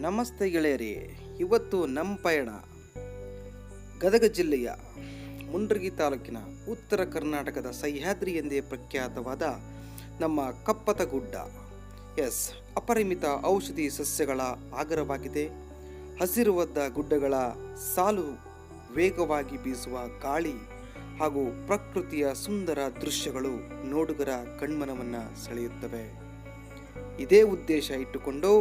ನಮಸ್ತೆ ಗೆಳೆಯರಿ. ಇವತ್ತು ನಮ್ಮ ಪಯಣ ಗದಗ ಜಿಲ್ಲೆಯ ಮುಂಡ್ರಗಿ ತಾಲೂಕಿನ ಉತ್ತರ ಕರ್ನಾಟಕದ ಸಹ್ಯಾದ್ರಿ ಎಂದೇ ಪ್ರಖ್ಯಾತವಾದ ನಮ್ಮ ಕಪ್ಪತಗುಡ್ಡ. ಅಪರಿಮಿತ ಔಷಧಿ ಸಸ್ಯಗಳ ಆಗರವಾಗಿದೆ. ಹಸಿರುವಾದ ಗುಡ್ಡಗಳ ಸಾಲು, ವೇಗವಾಗಿ ಬೀಸುವ ಗಾಳಿ ಹಾಗೂ ಪ್ರಕೃತಿಯ ಸುಂದರ ದೃಶ್ಯಗಳು ನೋಡುಗರ ಕಣ್ಮನವನ್ನು ಸೆಳೆಯುತ್ತವೆ. ಇದೇ ಉದ್ದೇಶ ಇಟ್ಟುಕೊಂಡು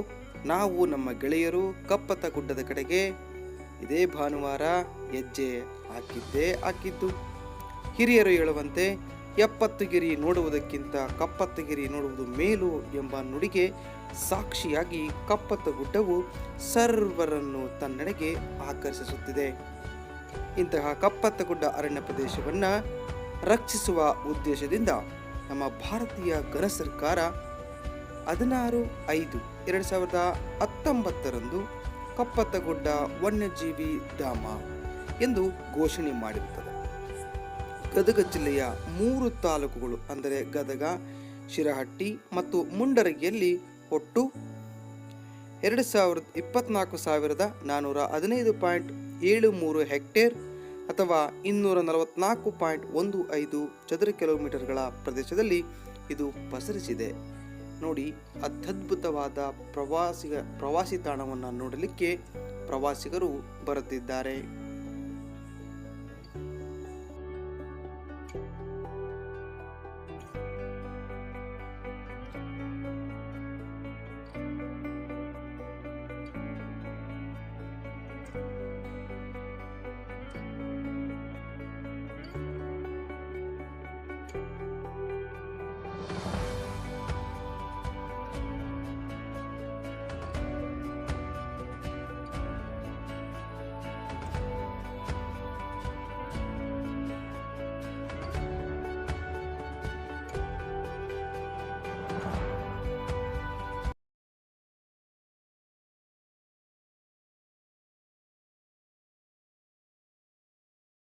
ನಾವು ನಮ್ಮ ಗೆಳೆಯರು ಕಪ್ಪತಗುಡ್ಡದ ಕಡೆಗೆ ಇದೇ ಭಾನುವಾರ ಹೆಜ್ಜೆ ಹಾಕಿದ್ದು. ಹಿರಿಯರು ಹೇಳುವಂತೆ 70 ಗಿರಿ ನೋಡುವುದಕ್ಕಿಂತ ಕಪ್ಪತ್ತಗಿರಿ ನೋಡುವುದು ಮೇಲು ಎಂಬ ನುಡಿಗೆ ಸಾಕ್ಷಿಯಾಗಿ ಕಪ್ಪತಗುಡ್ಡವು ಸರ್ವರನ್ನು ತನ್ನೆಡೆಗೆ ಆಕರ್ಷಿಸುತ್ತಿದೆ. ಇಂತಹ ಕಪ್ಪತಗುಡ್ಡ ಅರಣ್ಯ ಪ್ರದೇಶವನ್ನು ರಕ್ಷಿಸುವ ಉದ್ದೇಶದಿಂದ ನಮ್ಮ ಭಾರತೀಯ ಗಣ ಸರ್ಕಾರ 16/5/2019 ಕಪ್ಪತಗುಡ್ಡ ವನ್ಯಜೀವಿ ಧಾಮ ಎಂದು ಘೋಷಣೆ ಮಾಡಿರುತ್ತದೆ. ಗದಗ ಜಿಲ್ಲೆಯ 3 ತಾಲೂಕುಗಳು ಅಂದರೆ ಗದಗ, ಶಿರಹಟ್ಟಿ ಮತ್ತು ಮುಂಡರಗಿಯಲ್ಲಿ ಒಟ್ಟು 24,415.73 ಹೆಕ್ಟೇರ್ ಅಥವಾ 244.15 ಚದರ ಕಿಲೋಮೀಟರ್ಗಳ ಪ್ರದೇಶದಲ್ಲಿ ಇದು ಪಸರಿಸಿದೆ. ನೋಡಿ, ಅತ್ಯದ್ಭುತವಾದ ಪ್ರವಾಸಿ ತಾಣವನ್ನು ನೋಡಲಿಕ್ಕೆ ಪ್ರವಾಸಿಗರು ಬರುತ್ತಿದ್ದಾರೆ.